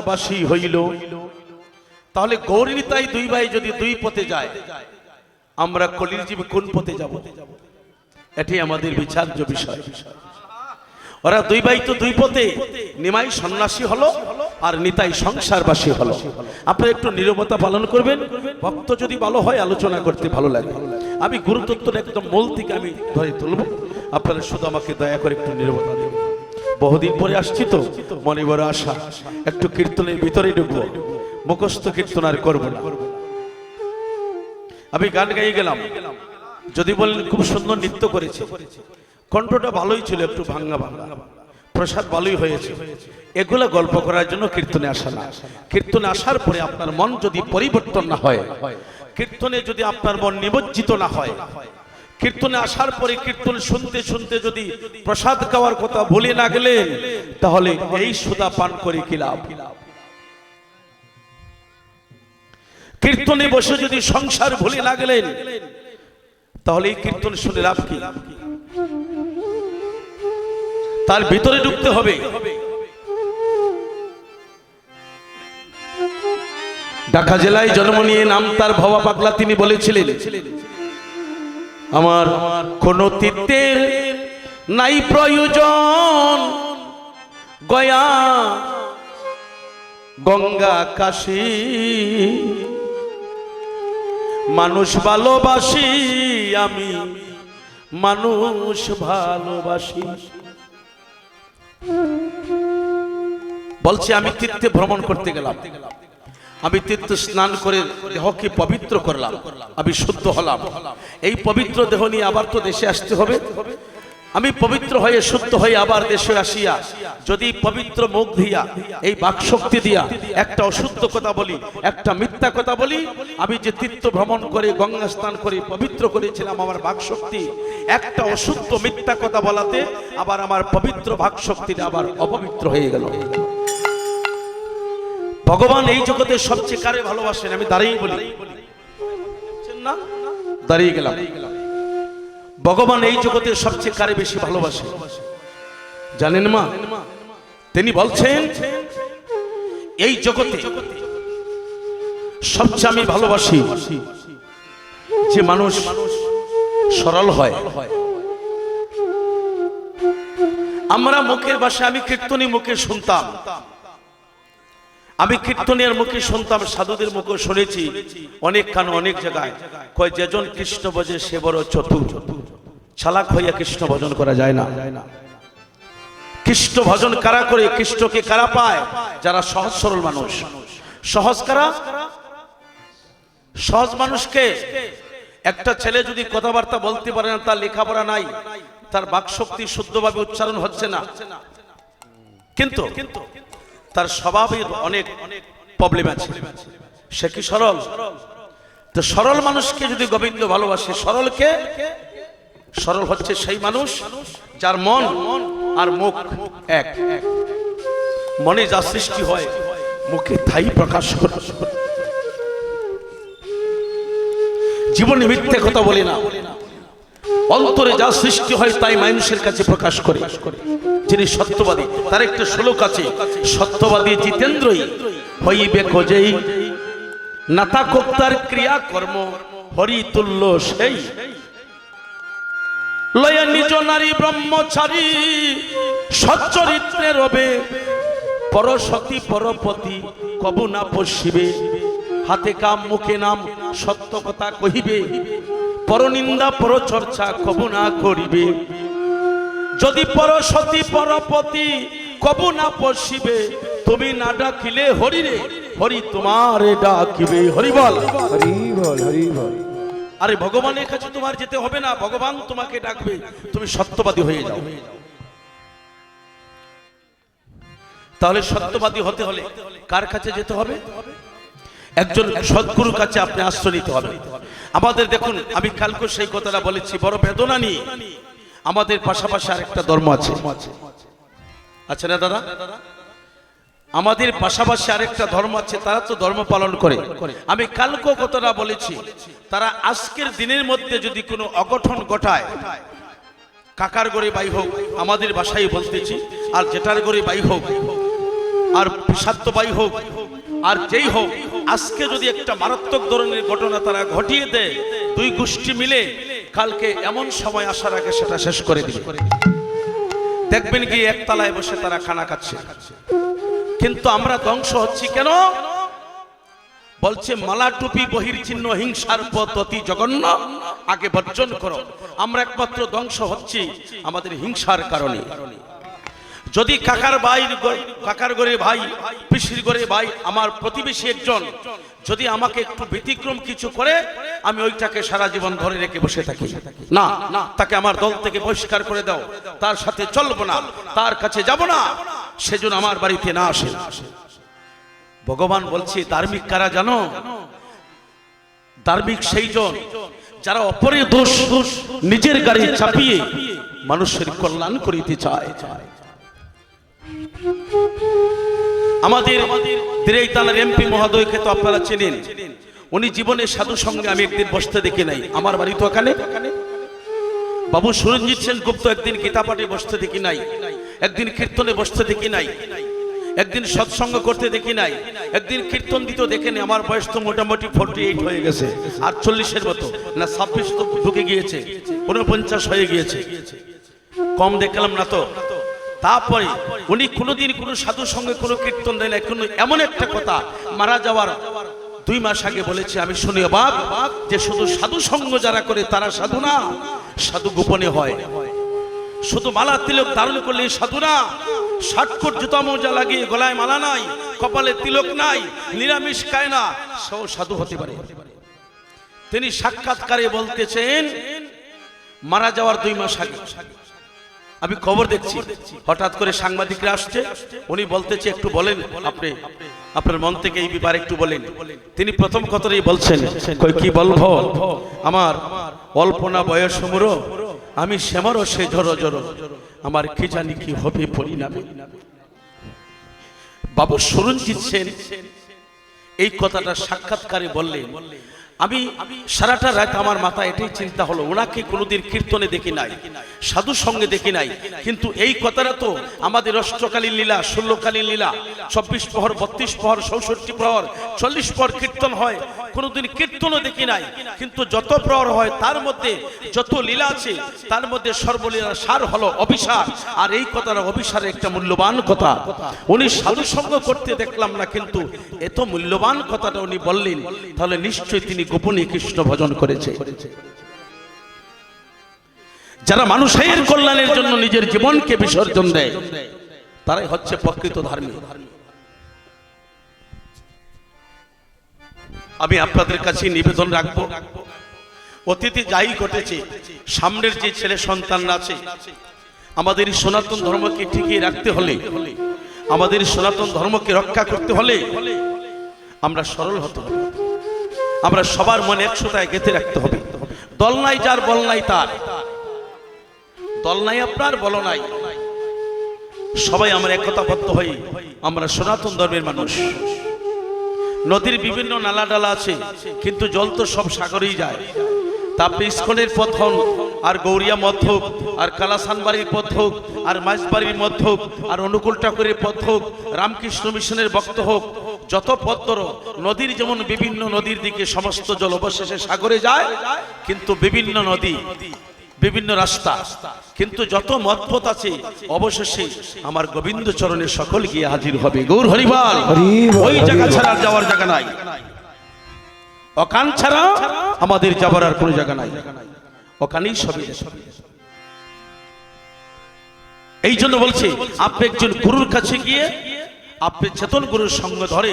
বাসী হইল। তাহলে গৌরীতাই দুই ভাই যদি দুই পথে যায়, আমরা কলির জীবে কোন পথে যাব? এটি আমাদের বিচার্য বিষয়। ওরা দুই ভাই তো দুই পথে, নিমাই সন্ন্যাসী হলো আর নিতাই সংসারবাসী হলো। আপনি একটু নীরবতা পালন করবেন, ভক্ত যদি ভালো হয় আলোচনা করতে ভালো লাগে। আমি গুরুতত্ত্বের একদম মূল থেকে আমি ধরে তুলব, আপনারা শুধু আমাকে দয়া করে একটু নীরবতা দেবেন। বহুদিন পরে আসছি তো, মনে বড় আশা একটু কীর্তনের ভিতরে ঢুকবো, মুখস্থ কীর্তন আর করবো না। আমি গান গাইয়ে গেলাম, যদি বলেন খুব সুন্দর নৃত্য করেছে, কণ্ঠটা ভালোই ছিল, একটু ভাঙ্গা ভাঙ্গা, প্রসাদ ভালোই হয়েছে, এগুলো গল্প করার জন্য কীর্তনে আসা না। কীর্তনে আসার পরে আপনার মন যদি পরিবর্তন না হয়, কীর্তনে যদি আপনার মন নিমজ্জিত না হয়, কীর্তনে আসার পরে কীর্তন শুনতে শুনতে যদি প্রসাদ খাওয়ার কথা ভুলে না গেলেন, তাহলে এই সুধা পান করে কি লাভ? কীর্তনে বসে যদি সংসার ভুলে না গেলেন, তাহলে এই কীর্তন শুনে লাভ কি? তার ভিতরে ঢুকতে হবে। ঢাকা জেলায় জন্ম নিয়ে নাম তার ভবা পাগলা, তিনি বলেছিলেন, আমার কোন তীর্থের নাই প্রয়োজন, গয়া গঙ্গা কাশী, মানুষ ভালোবাসি আমি, মানুষ ভালোবাসি। বলছি আমি তীর্থে ভ্রমণ করতে গেলাম, আমি তীর্থ স্নান করে দেহকে পবিত্র করলাম, আমি শুদ্ধ হলাম। এই পবিত্র দেহ নিয়ে আবার তো দেশে আসতে হবে। আমি পবিত্র হয়ে শুদ্ধ হয়ে আবার দেশে আসিয়া যদি পবিত্র মুখ দিয়া, এই বাকশক্তি দিয়া একটা অশুদ্ধ কথা বলি, একটা মিথ্যা কথা বলি, আমি যে তীর্থ ভ্রমণ করে গঙ্গা স্নান করে পবিত্র করেছিলাম আমার বাকশক্তি, একটা অশুদ্ধ মিথ্যা কথা বলাতে আবার আমার পবিত্র বাকশক্তিটা আবার অপবিত্র হয়ে গেল। ভগবান এই জগতে সবচেয়ে কারে ভালোবাসেন? আমি দাঁড়িয়ে বলি না, দাঁড়িয়ে গেলাম। ভগবান এই জগতে সবচেয়ে কারে বেশি ভালোবাসে জানেন মা? তিনি বলছেন, এই জগতে সবচেয়ে আমি ভালোবাসি যে মানুষ সরল হয়। আমরা মুখের ভাষা, আমি কীর্তনী মুখে শুনতাম, আমি কীর্তনের মুখে শুনতাম, সাধুদের মুখে শুনেছি অনেক কান অনেক জায়গায়, কয় যেজন কৃষ্ণ ভজে সে বড় চতুর, চালাক হইয়া কৃষ্ণ ভজন করা যায় না। কৃষ্ণ ভজন কারা করে? কৃষ্ণকে কারা পায়? যারা সহজ সরল মানুষ। সহজ কারা? সহজ মানুষকে। একটা ছেলে যদি কথাবার্তা বলতে পারে না, তার লেখাপড়া নাই, তার বাকশক্তি শুদ্ধভাবে উচ্চারণ হচ্ছে না, কিন্তু তার স্বভাবের অনেক প্রবলেম আছে, সে কি সরল? তো সরল মানুষকে যদি গোবিন্দ ভালোবাসে, সরলকে, সরল হচ্ছে সেই মানুষ যার মন আর মুখ এক। মনে যা সৃষ্টি হয় মুখে তাই প্রকাশ করে। জীবনে মিথ্যে কথা বলে না, অন্তরে যা সৃষ্টি হয় তাই মানুষের কাছে প্রকাশ করে। যিনি সত্যবাদী, তার একটা শ্লোক আছে, সত্যবাদী জিতেন্দ্রই হইবে খোঁজেই, নাতা কোক্তার ক্রিয়া কর্ম হরি তুল্য সেই, লয়া নিজ নারী ব্রহ্মচারী সচ্চরিত্রে রবে, পরসতী পরপতি কবু না পশিবে, হাতে কাম মুখে নাম সত্য কথা কহিবে, পরনিন্দা পরচর্চা কবু না করিবে, যদি পরসতী পরপতি কবু না পশিবে, তুমি না ডাকিলে হরি রে, হরি তোমারে ডাকিবে। হরি বল, হরি বল, হরি বল। আরে ভগবানের কাছে তোমার যেতে হবে না, ভগবান তোমাকে ডাকবে, তুমি সত্যবাদী হয়ে যাও। তাহলে সত্যবাদী হতে হলে কার কাছে যেতে হবে? একজন সদ্গুরুর কাছে আপনি আশ্রয় নিতে হবে। আমাদের দেখুন, আমি কালকে সেই কথাটা বলেছি, বড় বেদনা নিয়ে আমাদের পাশাপাশি আরেকটা ধর্ম আছে, আচ্ছা না দাদা? আমাদের পাশাপাশি আরেকটা ধর্ম আছে, তারা তো ধর্ম পালন করে। আমি কালকে কথাটা বলেছি, তারা আজকের দিনের মধ্যে যদি কোনো অঘটন ঘটায়, কাকার গড়ে বাই হোক, আমাদের ভাষায় বলতেছি, আর জেঠার গড়ে বাই হোক, আর বিষাক্ত বায়ু হোক আর যেই হোক, আজকে যদি একটা মারাত্মক ধরনের ঘটনা তারা ঘটিয়ে দেয়, দুই গোষ্ঠী মিলে কালকে এমন সময় আসার আগে সেটা শেষ করে দিবে। দেখবেন কি একতলায় বসে তারা খানা খাচ্ছে, কিন্তু আমরা ধ্বংস হচ্ছি কেন? বলছে মালা টুপি বহির চিহ্ন হিংসার পথ অতি জঘন্য, আগে বর্জন করো। আমরা একমাত্র ধ্বংস হচ্ছি আমাদের হিংসার কারণে। যদি কাকার ঘরে ভাই, পিসির ঘরে ভাই, আমার প্রতিবেশী একজন যদি আমাকে একটু ব্যতিক্রম কিছু করে, আমি ওইটাকে সারা জীবন ধরে রেখে বসে থাকি না, তাকে আমার দল থেকে বহিষ্কার করে দাও, তার সাথে চলবো না, তার কাছে যাব না, সেজন্য আমার বাড়িতে না আসে। ভগবান বলছে ধার্মিক কারা জানো? ধার্মিক সেই জন যারা অপরের দোষ নিজের গাড়ি চাপিয়ে মানুষের কল্যাণ করিতে চায়। আমাদের দিরাইতালার এমপি মহোদয়কে তো আপনারা চেনেন। উনি জীবনে সাধু সঙ্গে আমি একদিন বসতে দেখি নাই। আমার বাড়ি তো ওখানে। বাবু সুরঞ্জিত সেন গুপ্ত একদিন গীতা পাঠে বসতে দেখি নাই, একদিন কীর্তনে বসতে দেখি নাই, একদিন সৎসঙ্গ করতে দেখি নাই, একদিন কীর্তন দিতে দেখেনি। আমার বয়স তো মোটামুটি 48 হয়ে গেছে, 48-এর মতো না 26 তো ঢুকে গিয়েছে, 49 হয়ে গিয়েছে, কম দেখলাম না তো। তারপরে উনি কোনোদিন কোনো সাধু সঙ্গে কোনো কীর্তন দেয় না। কোনো এমন একটা কথা মারা যাওয়ার 2 মাস আগে বলেছে, আমি শুনি অবাক যে শুধু সাধু সঙ্গ যারা করে তারা সাধু না, সাধু গোপনে হয়। শুধু মালা তিলক ধারণ করলে সাধু না, ষাটকোট জুতা মোজা লাগিয়ে গলায় মালা নাই, কপালে তিলক নাই, নিরামিষ খায় না, সেও সাধু হতে পারে। তিনি সাক্ষাৎকারে বলতেছেন মারা যাওয়ার 2 মাস আগে আমি খবর দেখছি, হঠাৎ করে সাংবাদিকরা আসছে, উনি বলতেছে একটু বলেন, আপনি আপনার মন থেকে এই ব্যাপারে একটু বলেন। তিনি প্রথম কথাই বলছেন, কই কি বলবো, আমার অল্পনা বয়স উমর, আমি শ্যামারও সে ঝরো ঝরো, আমার কি জানি কি হবে পরিণামে। বাবু সুরঞ্জিত সেন এই কথাটা সাক্ষাৎকারে বললেন। আমি সারাটা রাত আমার মাথায় এটাই চিন্তা হলো, ওনাকে কোনোদিন কীর্তনে দেখি নাই, সাধু সঙ্গে দেখি নাই, কিন্তু এই কথাটা তো আমাদের অষ্টকালীন লীলা, 16কালীন লীলা, 24 প্রহর, 32 প্রহর, 64 প্রহর, 40 প্রহর কীর্তন হয়, কোনোদিন কীর্তনও দেখি নাই। কিন্তু যত প্রহর হয় তার মধ্যে যত লীলা আছে তার মধ্যে সর্বলীলার সার হলো অভিসার। আর এই কথাটা অভিসারের একটা মূল্যবান কথা, উনি সাধু সঙ্গ করতে দেখলাম না, কিন্তু এত মূল্যবান কথাটা উনি বললেন, তাহলে নিশ্চয়ই তিনি গোপনে কৃষ্ণ ভজন করেছে। যারা মানুষের কল্যাণের জন্য নিজের জীবনকে বিসর্জন দেয় তারাই হচ্ছে প্রকৃত ধার্মিক। আমি আপনাদের কাছে নিবেদন রাখবো, অতীতে যাই ঘটেছে, সামনের যে ছেলে সন্তানরা আছে, আমাদের সনাতন ধর্মকে টিকিয়ে রাখতে হলে, আমাদের সনাতন ধর্মকে রক্ষা করতে হলে আমরা সরল হতে হবে। আমরা সবার মনে একসাথে গেঁথে রাখতে হবে। দল নাই যার, বল নাই তার, দল নাই আপনার, বল নাই, সবাই আমরা একতাবদ্ধ হই। আমরা সনাতন ধর্মের মানুষ। নদীর বিভিন্ন নালা ডালা আছে, কিন্তু জল তো সব সাগরেই যায়। তারপরে ইস্কনের পথ হন, আর গৌরিয়া মঠ হোক, আর কালাসানবাড়ির পথ হোক, আর মাঝবাড়ির মঠ হোক, আর অনুকূল ঠাকুরের পথ হোক, রামকৃষ্ণ মিশনের ভক্ত হোক, যত পথ ধরো, নদীর যেমন বিভিন্ন নদীর দিকে সমস্ত জল অবশেষে সাগরে যায়, কিন্তু বিভিন্ন নদী, বিভিন্ন রাস্তা, কিন্তু যত মতপথ আছে অবশেষে আমার গোবিন্দ চরণে সকল গিয়ে হাজির হবে। গৌর হরিবল। ওই জায়গা ছাড়া যাওয়ার জায়গা নাই, অকান ছাড়া আমাদের যাবার আর কোনো জায়গা নাই, ওখানেই সবই। এই জন্য বলছে, আপনি একজন গুরুর কাছে গিয়ে আপনি চেতন গুরুর সঙ্গ ধরে